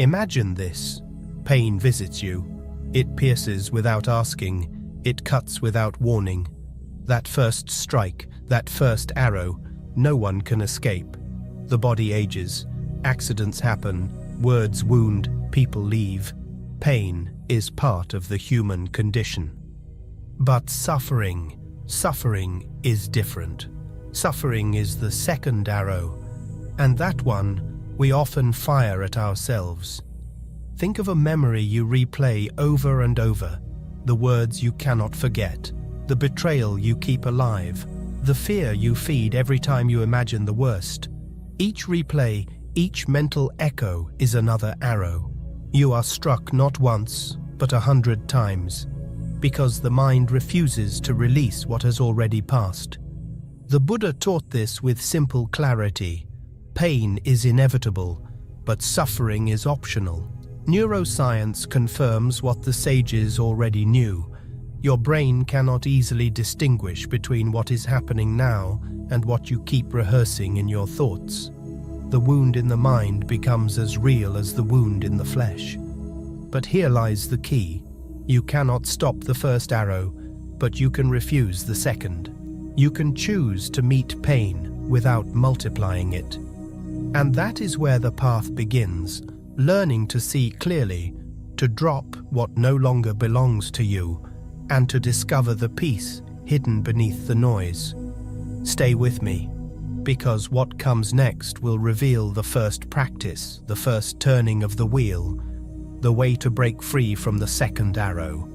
Imagine this. Pain visits you. It pierces without asking. It cuts without warning. That first strike, that first arrow, no one can escape. The body ages. Accidents happen. Words wound. People leave. Pain is part of the human condition. But suffering is different. Suffering is the second arrow, and that one we often fire at ourselves. Think of a memory you replay over and over, the words you cannot forget, the betrayal you keep alive, the fear you feed every time you imagine the worst. Each replay, each mental echo is another arrow. You are struck not once, but 100 times, because the mind refuses to release what has already passed. The Buddha taught this with simple clarity. Pain is inevitable, but suffering is optional. Neuroscience confirms what the sages already knew. Your brain cannot easily distinguish between what is happening now and what you keep rehearsing in your thoughts. The wound in the mind becomes as real as the wound in the flesh. But here lies the key. You cannot stop the first arrow, but you can refuse the second. You can choose to meet pain without multiplying it. And that is where the path begins, learning to see clearly, to drop what no longer belongs to you, and to discover the peace hidden beneath the noise. Stay with me, because what comes next will reveal the first practice, the first turning of the wheel, the way to break free from the second arrow.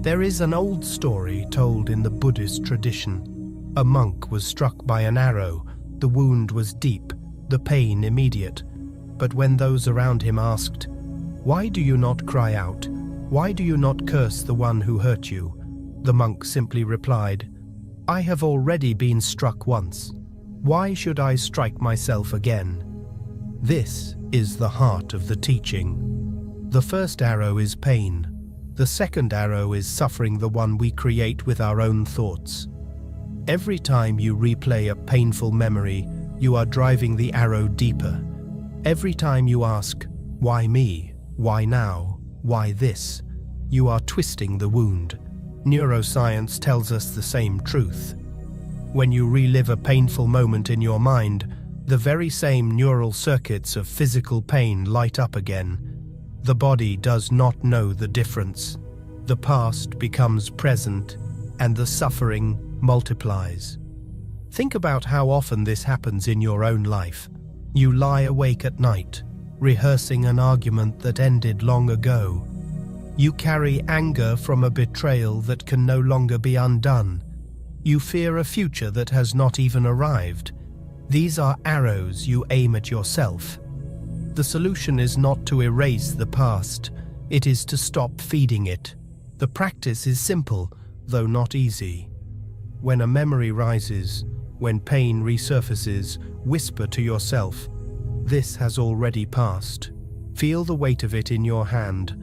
There is an old story told in the Buddhist tradition. A monk was struck by an arrow. The wound was deep, the pain immediate. But when those around him asked, "Why do you not cry out? Why do you not curse the one who hurt you?" the monk simply replied, "I have already been struck once. Why should I strike myself again?" This is the heart of the teaching. The first arrow is pain. The second arrow is suffering, the one we create with our own thoughts. Every time you replay a painful memory, you are driving the arrow deeper. Every time you ask, "Why me? Why now? Why this?" you are twisting the wound. Neuroscience tells us the same truth. When you relive a painful moment in your mind, the very same neural circuits of physical pain light up again. The body does not know the difference. The past becomes present, and the suffering multiplies. Think about how often this happens in your own life. You lie awake at night, rehearsing an argument that ended long ago. You carry anger from a betrayal that can no longer be undone. You fear a future that has not even arrived. These are arrows you aim at yourself. The solution is not to erase the past, it is to stop feeding it. The practice is simple, though not easy. When a memory rises, when pain resurfaces, whisper to yourself, "This has already passed." Feel the weight of it in your hand,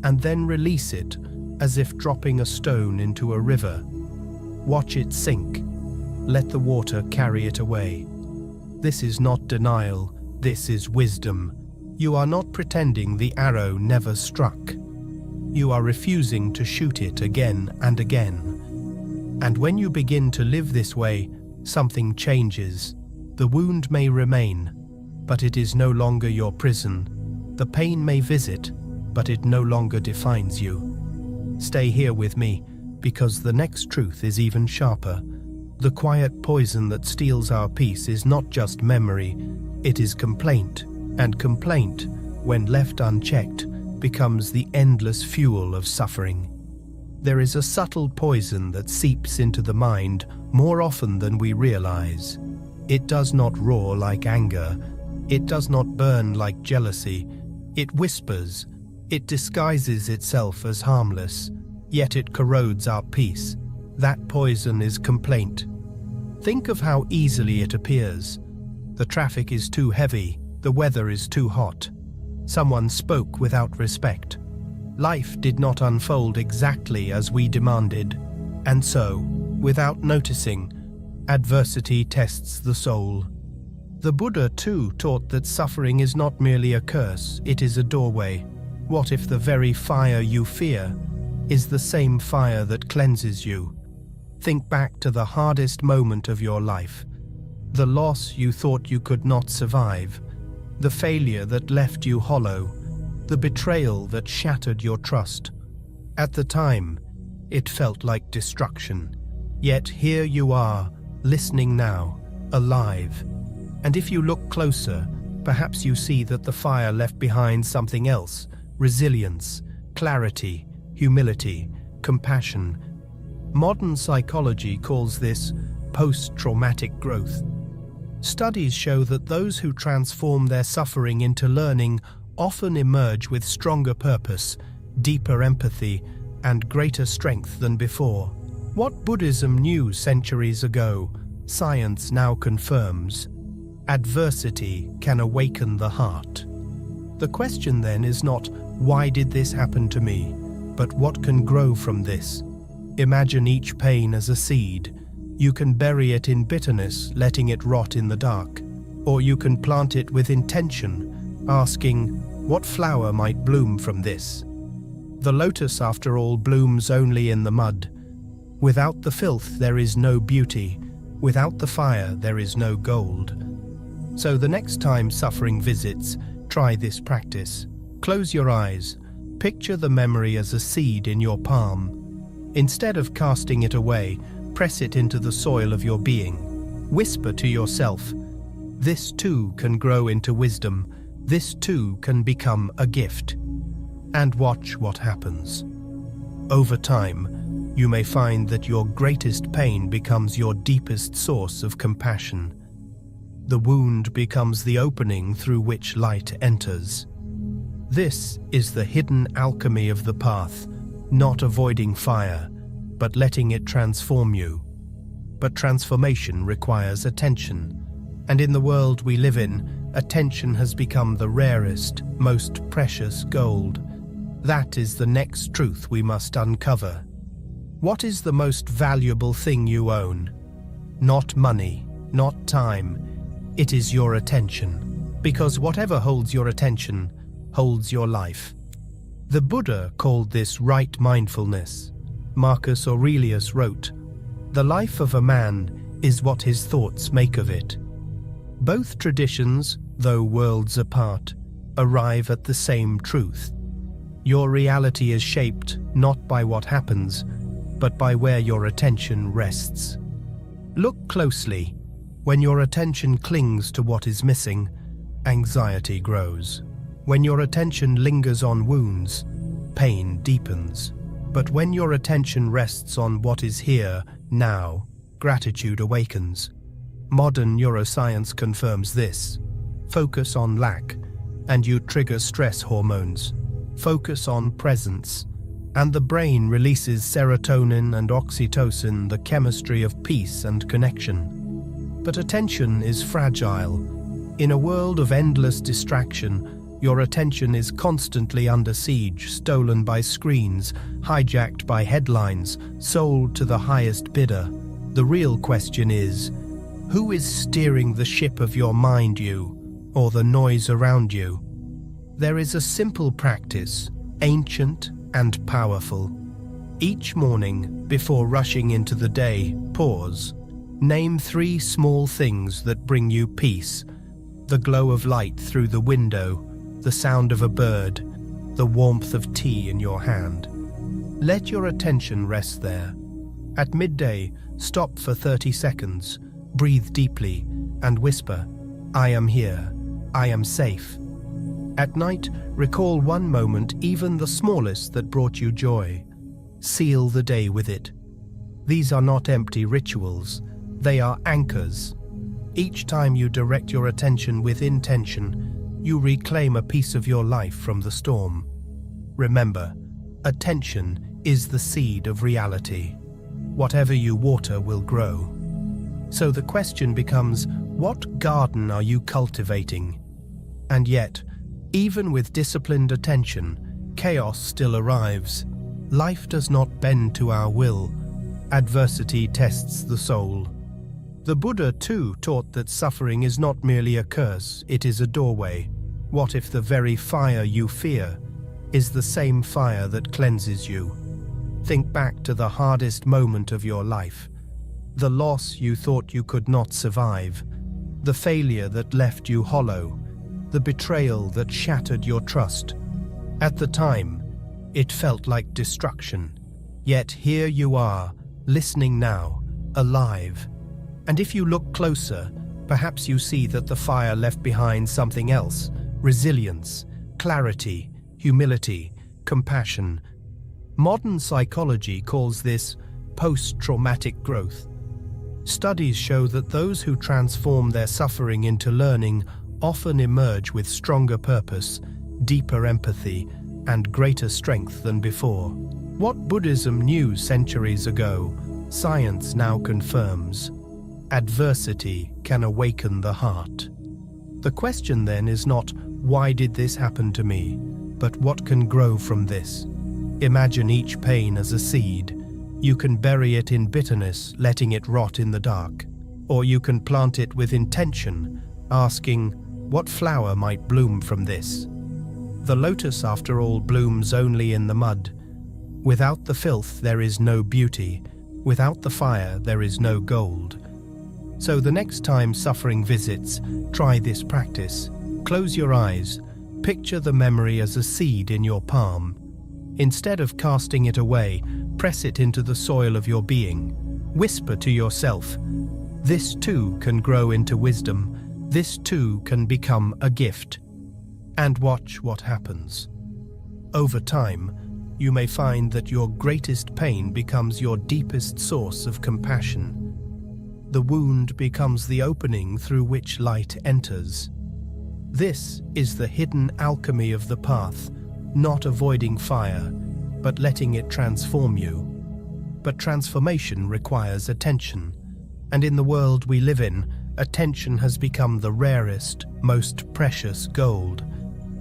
and then release it as if dropping a stone into a river. Watch it sink. Let the water carry it away. This is not denial, this is wisdom. You are not pretending the arrow never struck. You are refusing to shoot it again and again. And when you begin to live this way, something changes. The wound may remain, but it is no longer your prison. The pain may visit, but it no longer defines you. Stay here with me, because the next truth is even sharper. The quiet poison that steals our peace is not just memory, it is complaint. And complaint, when left unchecked, becomes the endless fuel of suffering. There is a subtle poison that seeps into the mind more often than we realize. It does not roar like anger. It does not burn like jealousy. It whispers. It disguises itself as harmless, yet it corrodes our peace. That poison is complaint. Think of how easily it appears. The traffic is too heavy. The weather is too hot. Someone spoke without respect. Life did not unfold exactly as we demanded. And so, without noticing, adversity tests the soul. The Buddha, too, taught that suffering is not merely a curse, it is a doorway. What if the very fire you fear is the same fire that cleanses you? Think back to the hardest moment of your life, the loss you thought you could not survive, the failure that left you hollow, the betrayal that shattered your trust. At the time, it felt like destruction. Yet here you are, listening now, alive. And if you look closer, perhaps you see that the fire left behind something else: resilience, clarity, humility, compassion. Modern psychology calls this post-traumatic growth. Studies show that those who transform their suffering into learning often emerge with stronger purpose, deeper empathy, and greater strength than before. What Buddhism knew centuries ago, science now confirms. Adversity can awaken the heart. The question then is not, why did this happen to me, but what can grow from this? Imagine each pain as a seed. You can bury it in bitterness, letting it rot in the dark. Or you can plant it with intention, asking, what flower might bloom from this? The lotus, after all, blooms only in the mud. Without the filth there is no beauty. Without the fire there is no gold. So the next time suffering visits, try this practice. Close your eyes. Picture the memory as a seed in your palm. Instead of casting it away, press it into the soil of your being. Whisper to yourself, this too can grow into wisdom. This too can become a gift. And watch what happens. Over time, you may find that your greatest pain becomes your deepest source of compassion. The wound becomes the opening through which light enters. This is the hidden alchemy of the path, not avoiding fire, but letting it transform you. But transformation requires attention, and in the world we live in, attention has become the rarest, most precious gold. That is the next truth we must uncover. What is the most valuable thing you own? Not money, not time. It is your attention, because whatever holds your attention holds your life. The Buddha called this right mindfulness. Marcus Aurelius wrote, "The life of a man is what his thoughts make of it." Both traditions, though worlds apart, arrive at the same truth. Your reality is shaped not by what happens, but by where your attention rests. Look closely. When your attention clings to what is missing, anxiety grows. When your attention lingers on wounds, pain deepens. But when your attention rests on what is here, now, gratitude awakens. Modern neuroscience confirms this. Focus on lack, and you trigger stress hormones. Focus on presence, and the brain releases serotonin and oxytocin, the chemistry of peace and connection. But attention is fragile. In a world of endless distraction, your attention is constantly under siege, stolen by screens, hijacked by headlines, sold to the highest bidder. The real question is, who is steering the ship of your mind, you, or the noise around you? There is a simple practice, ancient and powerful. Each morning, before rushing into the day, pause. Name 3 small things that bring you peace. The glow of light through the window, the sound of a bird, the warmth of tea in your hand. Let your attention rest there. At midday, stop for 30 seconds, breathe deeply, and whisper, "I am here, I am safe." At night, recall one moment, even the smallest, that brought you joy. Seal the day with it. These are not empty rituals, they are anchors. Each time you direct your attention with intention, you reclaim a piece of your life from the storm. Remember, attention is the seed of reality. Whatever you water will grow. So the question becomes, what garden are you cultivating? And yet, even with disciplined attention, chaos still arrives. Life does not bend to our will. Adversity tests the soul. The Buddha too taught that suffering is not merely a curse, it is a doorway. What if the very fire you fear is the same fire that cleanses you? Think back to the hardest moment of your life, the loss you thought you could not survive, the failure that left you hollow, the betrayal that shattered your trust. At the time, it felt like destruction. Yet here you are, listening now, alive. And if you look closer, perhaps you see that the fire left behind something else: resilience, clarity, humility, compassion. Modern psychology calls this post-traumatic growth. Studies show that those who transform their suffering into learning often emerge with stronger purpose, deeper empathy, and greater strength than before. What Buddhism knew centuries ago, science now confirms. Adversity can awaken the heart. The question then is not, why did this happen to me, but what can grow from this? Imagine each pain as a seed. You can bury it in bitterness, letting it rot in the dark. Or you can plant it with intention, asking, what flower might bloom from this? The lotus, after all, blooms only in the mud. Without the filth, there is no beauty. Without the fire, there is no gold. So the next time suffering visits, try this practice. Close your eyes. Picture the memory as a seed in your palm. Instead of casting it away, press it into the soil of your being. Whisper to yourself, this too can grow into wisdom. This too can become a gift. And watch what happens. Over time, you may find that your greatest pain becomes your deepest source of compassion. The wound becomes the opening through which light enters. This is the hidden alchemy of the path, not avoiding fire, but letting it transform you. But transformation requires attention, and in the world we live in, attention has become the rarest, most precious gold.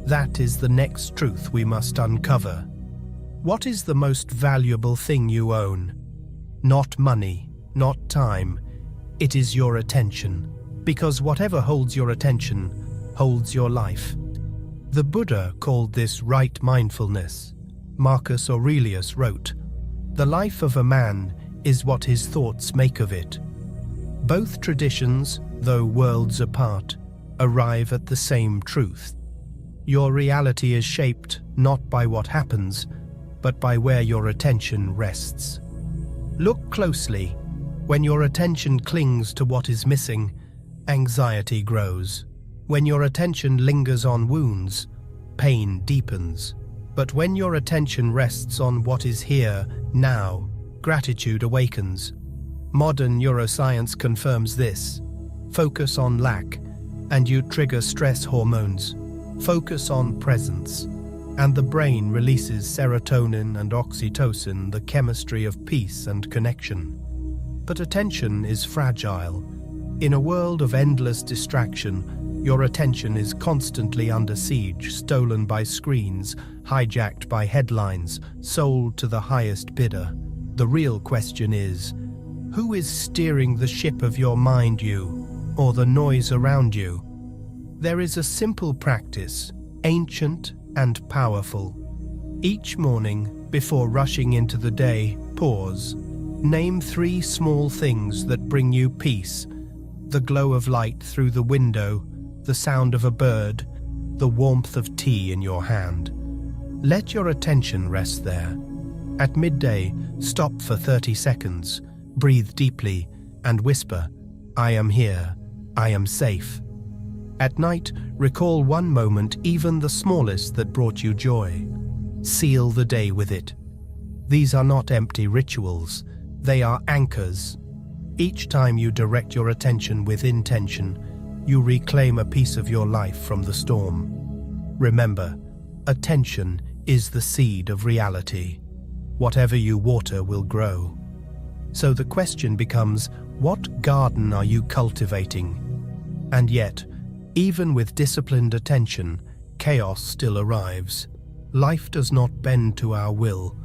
That is the next truth we must uncover. What is the most valuable thing you own? Not money, not time. It is your attention, because whatever holds your attention holds your life. The Buddha called this right mindfulness. Marcus Aurelius wrote, "The life of a man is what his thoughts make of it." Both traditions, though worlds apart, arrive at the same truth. Your reality is shaped not by what happens, but by where your attention rests. Look closely. When your attention clings to what is missing, anxiety grows. When your attention lingers on wounds, pain deepens. But when your attention rests on what is here, now, gratitude awakens. Modern neuroscience confirms this. Focus on lack, and you trigger stress hormones. Focus on presence, and the brain releases serotonin and oxytocin, the chemistry of peace and connection. But attention is fragile. In a world of endless distraction, your attention is constantly under siege, stolen by screens, hijacked by headlines, sold to the highest bidder. The real question is, who is steering the ship of your mind, you, or the noise around you? There is a simple practice, ancient and powerful. Each morning, before rushing into the day, pause. Name 3 small things that bring you peace: the glow of light through the window, the sound of a bird, the warmth of tea in your hand. Let your attention rest there. At midday, stop for 30 seconds, breathe deeply, and whisper, "I am here, I am safe." At night, recall one moment, even the smallest, that brought you joy. Seal the day with it. These are not empty rituals, they are anchors. Each time you direct your attention with intention, you reclaim a piece of your life from the storm. Remember, attention is the seed of reality. Whatever you water will grow. So the question becomes, what garden are you cultivating? And yet, even with disciplined attention, chaos still arrives. Life does not bend to our will.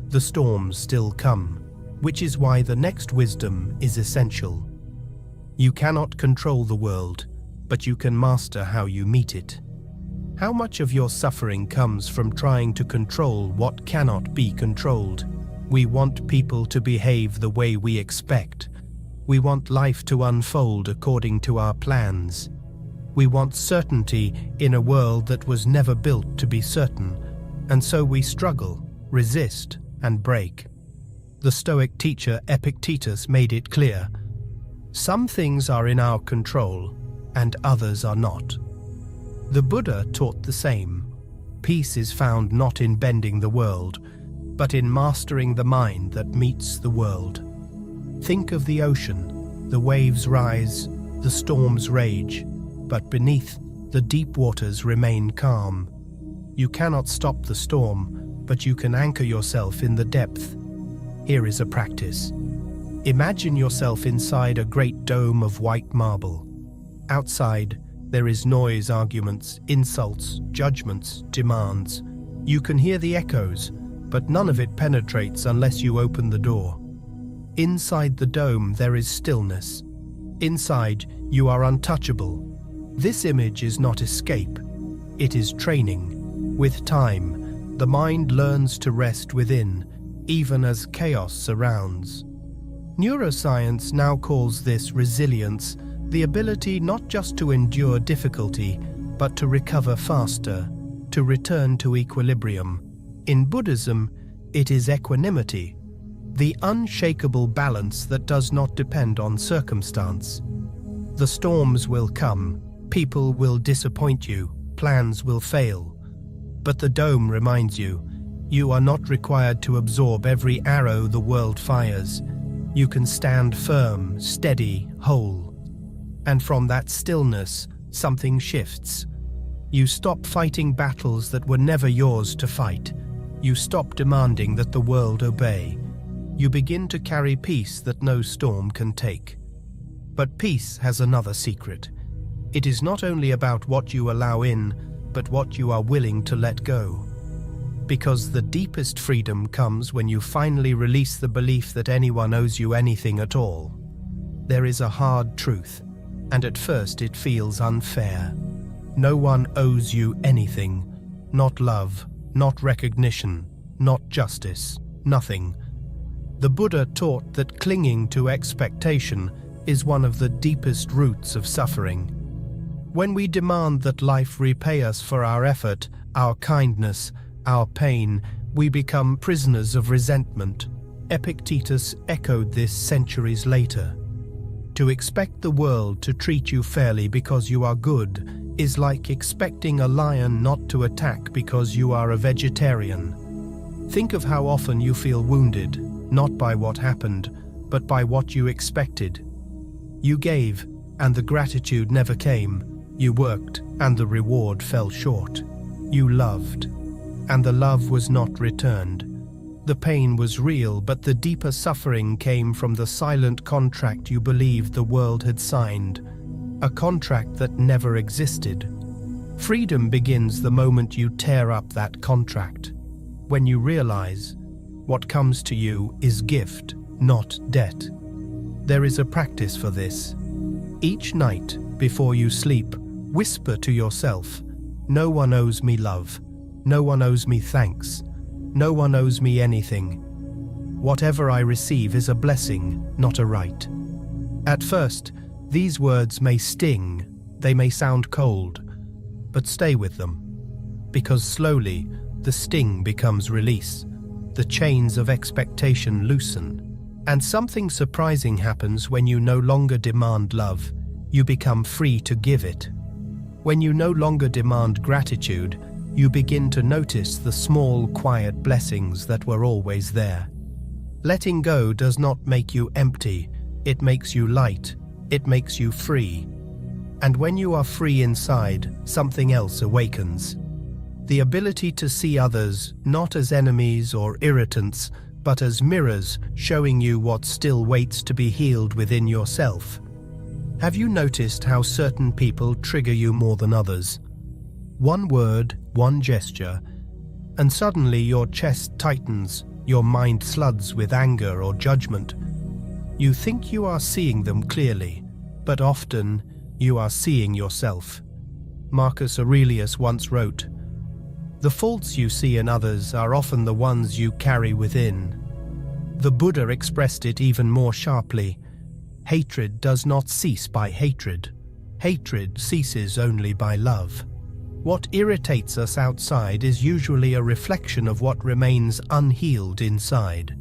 The storms still come, which is why the next wisdom is essential. You cannot control the world, but you can master how you meet it. How much of your suffering comes from trying to control what cannot be controlled? We want people to behave the way we expect. We want life to unfold according to our plans. We want certainty in a world that was never built to be certain, and so we struggle, resist, and break. The Stoic teacher Epictetus made it clear: some things are in our control, and others are not. The Buddha taught the same. Peace is found not in bending the world, but in mastering the mind that meets the world. Think of the ocean. The waves rise, the storms rage, but beneath, the deep waters remain calm. You cannot stop the storm, but you can anchor yourself in the depth. Here is a practice. Imagine yourself inside a great dome of white marble. Outside, there is noise, arguments, insults, judgments, demands. You can hear the echoes, but none of it penetrates unless you open the door. Inside the dome, there is stillness. Inside, you are untouchable. This image is not escape. It is training. With time, the mind learns to rest within, even as chaos surrounds. Neuroscience now calls this resilience, the ability not just to endure difficulty, but to recover faster, to return to equilibrium. In Buddhism, it is equanimity, the unshakable balance that does not depend on circumstance. The storms will come, people will disappoint you, plans will fail. But the dome reminds you, you are not required to absorb every arrow the world fires. You can stand firm, steady, whole. And from that stillness, something shifts. You stop fighting battles that were never yours to fight. You stop demanding that the world obey. You begin to carry peace that no storm can take. But peace has another secret. It is not only about what you allow in, but what you are willing to let go. Because the deepest freedom comes when you finally release the belief that anyone owes you anything at all. There is a hard truth, and at first it feels unfair. No one owes you anything. Not love, not recognition, not justice, nothing. The Buddha taught that clinging to expectation is one of the deepest roots of suffering. When we demand that life repay us for our effort, our kindness, our pain, we become prisoners of resentment. Epictetus echoed this centuries later. To expect the world to treat you fairly because you are good is like expecting a lion not to attack because you are a vegetarian. Think of how often you feel wounded, not by what happened, but by what you expected. You gave, and the gratitude never came. You worked, and the reward fell short. You loved, and the love was not returned. The pain was real, but the deeper suffering came from the silent contract you believed the world had signed, a contract that never existed. Freedom begins the moment you tear up that contract, when you realize what comes to you is gift, not debt. There is a practice for this. Each night, before you sleep, whisper to yourself, "No one owes me love. No one owes me thanks. No one owes me anything. Whatever I receive is a blessing, not a right." At first, these words may sting, they may sound cold, but stay with them. Because slowly, the sting becomes release. The chains of expectation loosen. And something surprising happens when you no longer demand love. You become free to give it. When you no longer demand gratitude, you begin to notice the small, quiet blessings that were always there. Letting go does not make you empty, it makes you light, it makes you free. And when you are free inside, something else awakens. The ability to see others not as enemies or irritants, but as mirrors showing you what still waits to be healed within yourself. Have you noticed how certain people trigger you more than others? One word, one gesture, and suddenly your chest tightens, your mind floods with anger or judgment. You think you are seeing them clearly, but often you are seeing yourself. Marcus Aurelius once wrote, "The faults you see in others are often the ones you carry within." The Buddha expressed it even more sharply. Hatred does not cease by hatred. Hatred ceases only by love. What irritates us outside is usually a reflection of what remains unhealed inside.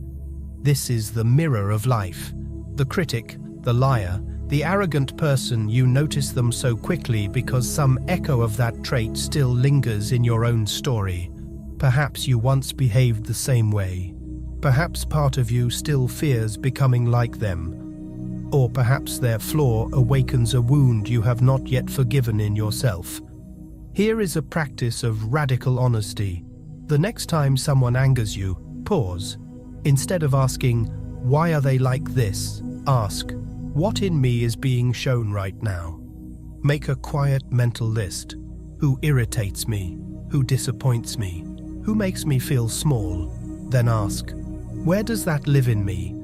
This is the mirror of life. The critic, the liar, the arrogant person, you notice them so quickly because some echo of that trait still lingers in your own story. Perhaps you once behaved the same way. Perhaps part of you still fears becoming like them. Or perhaps their flaw awakens a wound you have not yet forgiven in yourself. Here is a practice of radical honesty. The next time someone angers you, pause. Instead of asking, "Why are they like this?" ask, "What in me is being shown right now?" Make a quiet mental list. Who irritates me? Who disappoints me? Who makes me feel small? Then ask, where does that live in me?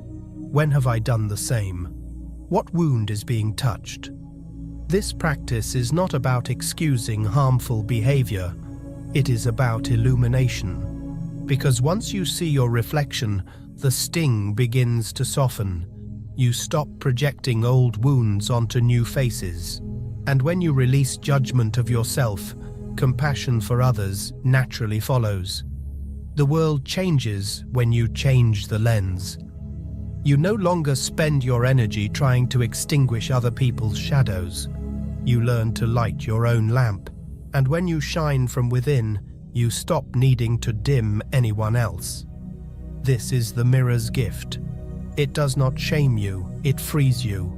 When have I done the same? What wound is being touched? This practice is not about excusing harmful behavior. It is about illumination. Because once you see your reflection, the sting begins to soften. You stop projecting old wounds onto new faces. And when you release judgment of yourself, compassion for others naturally follows. The world changes when you change the lens. You no longer spend your energy trying to extinguish other people's shadows. You learn to light your own lamp, and when you shine from within, you stop needing to dim anyone else. This is the mirror's gift. It does not shame you, it frees you.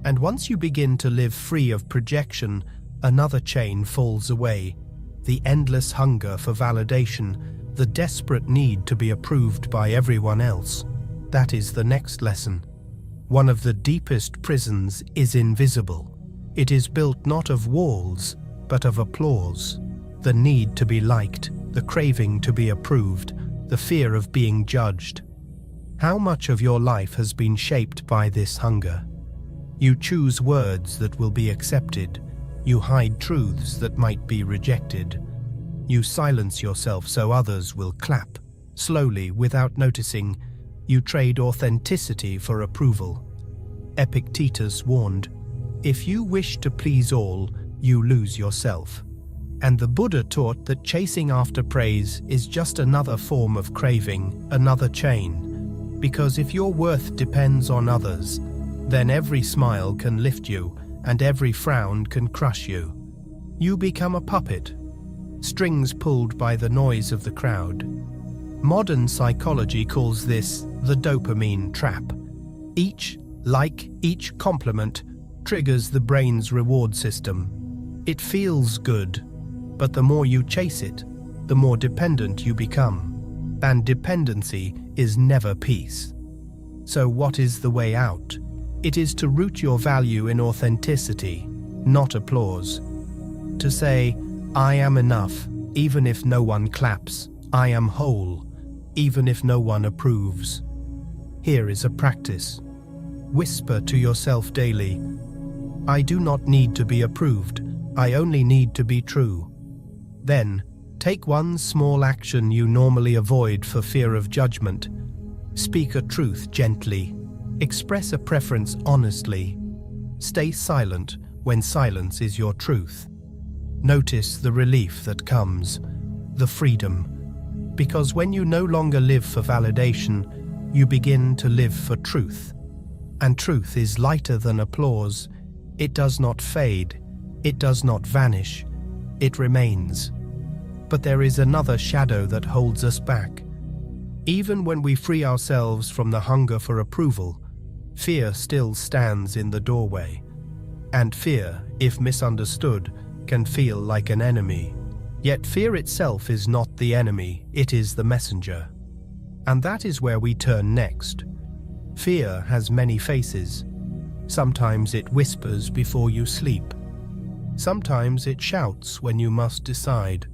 And once you begin to live free of projection, another chain falls away. The endless hunger for validation, the desperate need to be approved by everyone else. That is the next lesson. One of the deepest prisons is invisible. It is built not of walls, but of applause. The need to be liked, the craving to be approved, the fear of being judged. How much of your life has been shaped by this hunger? You choose words that will be accepted. You hide truths that might be rejected. You silence yourself so others will clap. Slowly, without noticing, you trade authenticity for approval. Epictetus warned, "If you wish to please all, you lose yourself." And the Buddha taught that chasing after praise is just another form of craving, another chain. Because if your worth depends on others, then every smile can lift you and every frown can crush you. You become a puppet, strings pulled by the noise of the crowd. Modern psychology calls this the dopamine trap. Each like, each compliment triggers the brain's reward system. It feels good, but the more you chase it, the more dependent you become. And dependency is never peace. So what is the way out? It is to root your value in authenticity, not applause. To say, "I am enough, even if no one claps. I am whole, even if no one approves." Here is a practice. Whisper to yourself daily, "I do not need to be approved. I only need to be true." Then, take one small action you normally avoid for fear of judgment. Speak a truth gently. Express a preference honestly. Stay silent when silence is your truth. Notice the relief that comes, the freedom. Because when you no longer live for validation, you begin to live for truth. And truth is lighter than applause. It does not fade. It does not vanish. It remains. But there is another shadow that holds us back. Even when we free ourselves from the hunger for approval, fear still stands in the doorway. And fear, if misunderstood, can feel like an enemy. Yet fear itself is not the enemy, it is the messenger. And that is where we turn next. Fear has many faces. Sometimes it whispers before you sleep. Sometimes it shouts when you must decide.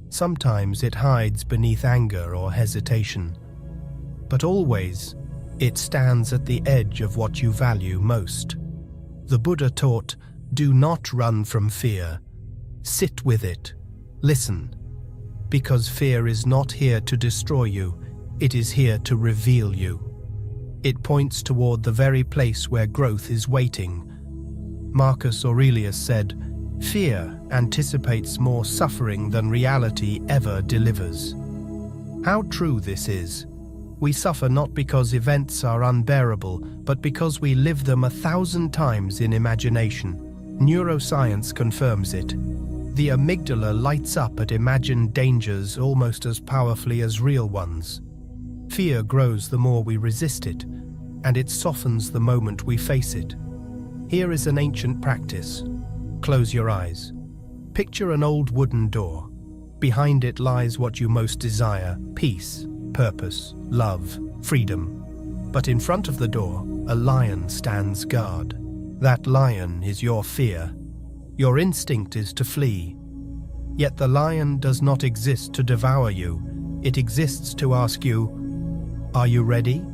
Sometimes it hides beneath anger or hesitation. But always, it stands at the edge of what you value most. The Buddha taught, do not run from fear. Sit with it. Listen. Because fear is not here to destroy you, it is here to reveal you. It points toward the very place where growth is waiting. Marcus Aurelius said, fear anticipates more suffering than reality ever delivers. How true this is. We suffer not because events are unbearable, but because we live them 1,000 times in imagination. Neuroscience confirms it. The amygdala lights up at imagined dangers almost as powerfully as real ones. Fear grows the more we resist it, and it softens the moment we face it. Here is an ancient practice. Close your eyes. Picture an old wooden door. Behind it lies what you most desire: peace, purpose, love, freedom. But in front of the door, a lion stands guard. That lion is your fear. Your instinct is to flee. Yet the lion does not exist to devour you. It exists to ask you, are you ready?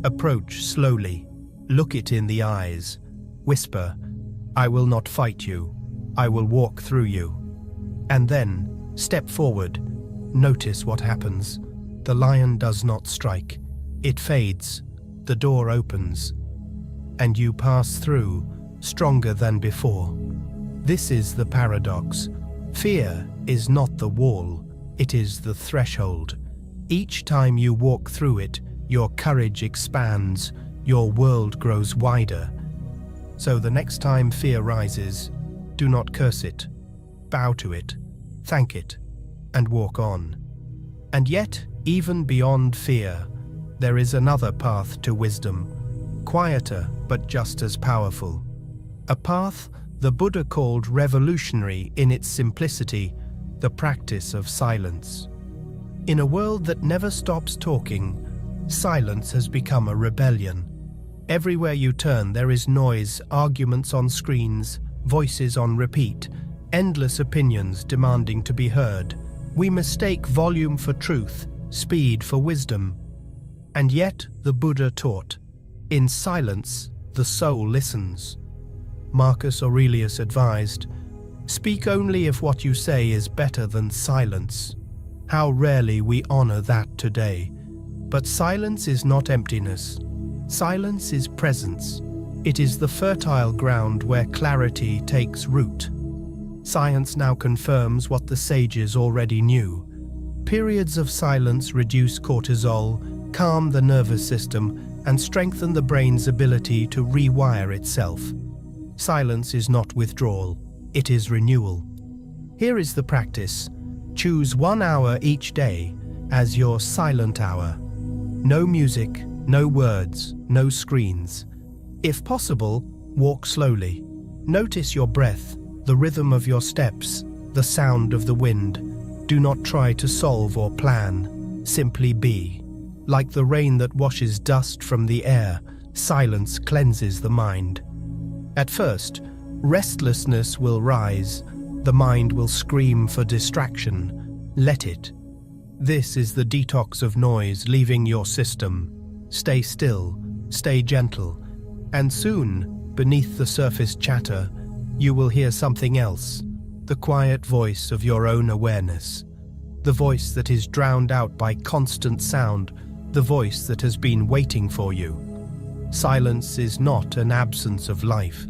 Approach slowly. Look it in the eyes. Whisper, I will not fight you. I will walk through you. And then, step forward. Notice what happens. The lion does not strike. It fades. The door opens. And you pass through, stronger than before. This is the paradox. Fear is not the wall, it is the threshold. Each time you walk through it, your courage expands, your world grows wider. So the next time fear rises, do not curse it. Bow to it, thank it, and walk on. And yet, even beyond fear, there is another path to wisdom, quieter but just as powerful. A path the Buddha called revolutionary in its simplicity, the practice of silence. In a world that never stops talking, silence has become a rebellion. Everywhere you turn there is noise, arguments on screens, voices on repeat, endless opinions demanding to be heard. We mistake volume for truth, speed for wisdom. And yet the Buddha taught, in silence the soul listens. Marcus Aurelius advised, speak only if what you say is better than silence. How rarely we honor that today. But silence is not emptiness. Silence is presence. It is the fertile ground where clarity takes root. Science now confirms what the sages already knew. Periods of silence reduce cortisol, calm the nervous system, and strengthen the brain's ability to rewire itself. Silence is not withdrawal, it is renewal. Here is the practice. Choose 1 hour each day as your silent hour. No music, no words, no screens. If possible, walk slowly. Notice your breath, the rhythm of your steps, the sound of the wind. Do not try to solve or plan, simply be. Like the rain that washes dust from the air, silence cleanses the mind. At first, restlessness will rise, the mind will scream for distraction. Let it. This is the detox of noise leaving your system. Stay still, stay gentle, and soon, beneath the surface chatter, you will hear something else, the quiet voice of your own awareness, the voice that is drowned out by constant sound, the voice that has been waiting for you. Silence is not an absence of life.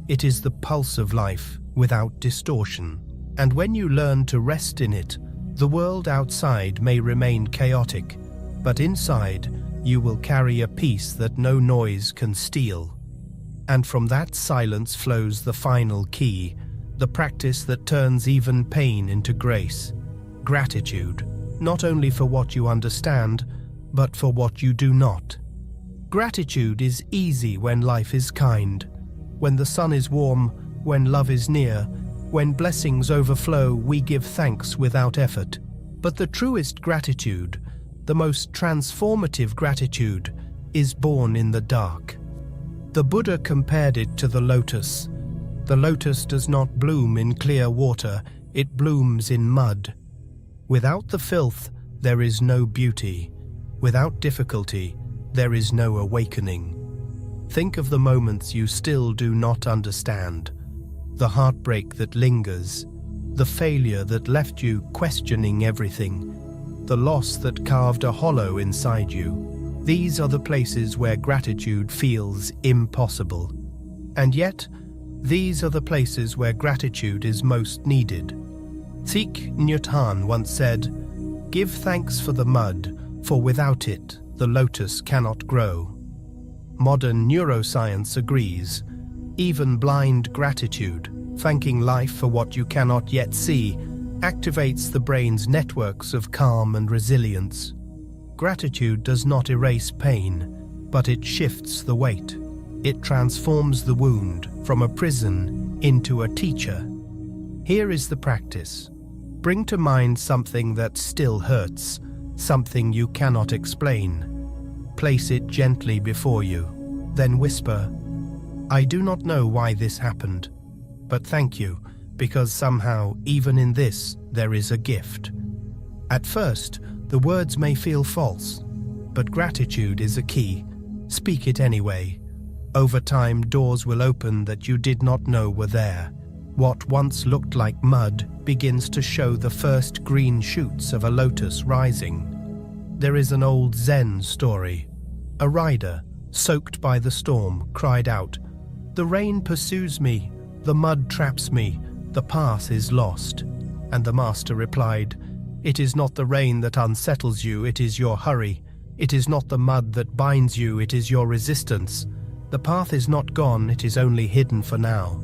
It is the pulse of life without distortion. And when you learn to rest in it, the world outside may remain chaotic, but inside you will carry a peace that no noise can steal. And from that silence flows the final key, the practice that turns even pain into grace. Gratitude, not only for what you understand, but for what you do not. Gratitude is easy when life is kind, when the sun is warm, when love is near, when blessings overflow, we give thanks without effort. But the truest gratitude, the most transformative gratitude, is born in the dark. The Buddha compared it to the lotus. The lotus does not bloom in clear water, it blooms in mud. Without the filth, there is no beauty. Without difficulty, there is no awakening. Think of the moments you still do not understand, the heartbreak that lingers, the failure that left you questioning everything, the loss that carved a hollow inside you. These are the places where gratitude feels impossible. And yet, these are the places where gratitude is most needed. Thich Nhat Hanh once said, "Give thanks for the mud, for without it, the lotus cannot grow." Modern neuroscience agrees. Even blind gratitude, thanking life for what you cannot yet see, activates the brain's networks of calm and resilience. Gratitude does not erase pain, but it shifts the weight. It transforms the wound from a prison into a teacher. Here is the practice. Bring to mind something that still hurts, something you cannot explain. Place it gently before you, then whisper, "I do not know why this happened, but thank you, because somehow, even in this, there is a gift." At first, the words may feel false, but gratitude is a key. Speak it anyway. Over time, doors will open that you did not know were there. What once looked like mud begins to show the first green shoots of a lotus rising. There is an old Zen story. A rider, soaked by the storm, cried out, "The rain pursues me, the mud traps me, the path is lost." And the master replied, "It is not the rain that unsettles you, it is your hurry. It is not the mud that binds you, it is your resistance. The path is not gone, it is only hidden for now."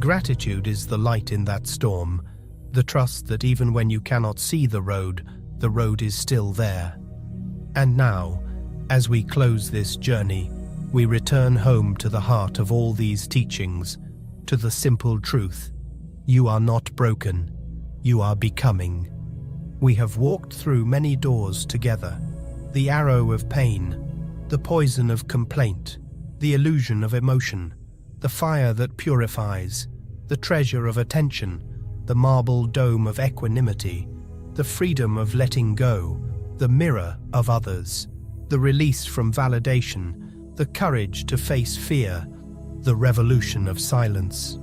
Gratitude is the light in that storm, the trust that even when you cannot see the road is still there. And now, as we close this journey, we return home to the heart of all these teachings, to the simple truth: you are not broken, you are becoming. We have walked through many doors together: the arrow of pain, the poison of complaint, the illusion of emotion, the fire that purifies, the treasure of attention, the marble dome of equanimity, the freedom of letting go, the mirror of others, the release from validation, the courage to face fear, the revolution of silence,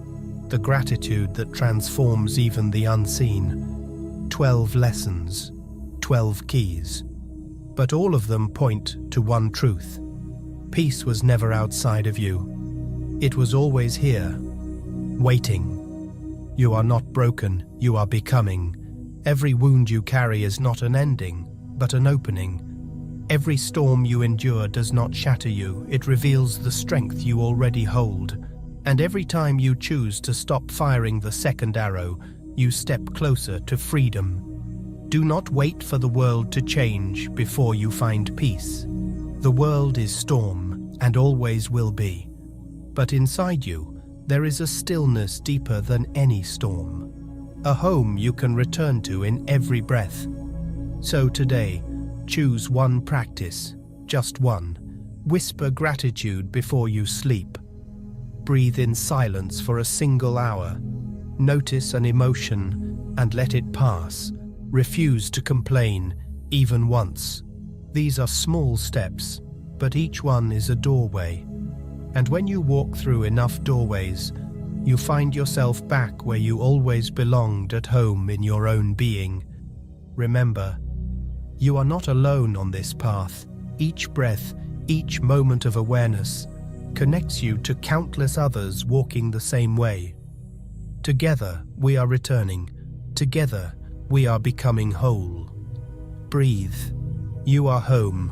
the gratitude that transforms even the unseen. 12 lessons, 12 keys. But all of them point to one truth. Peace was never outside of you. It was always here, waiting. You are not broken, you are becoming. Every wound you carry is not an ending, but an opening. Every storm you endure does not shatter you, it reveals the strength you already hold. And every time you choose to stop firing the second arrow, you step closer to freedom. Do not wait for the world to change before you find peace. The world is storm, and always will be. But inside you, there is a stillness deeper than any storm. A home you can return to in every breath. So today, choose one practice, just one. Whisper gratitude before you sleep. Breathe in silence for a single hour. Notice an emotion and let it pass. Refuse to complain, even once. These are small steps, but each one is a doorway. And when you walk through enough doorways, you find yourself back where you always belonged, at home in your own being. Remember, you are not alone on this path. Each breath, each moment of awareness connects you to countless others walking the same way. Together, we are returning. Together, we are becoming whole. Breathe. You are home.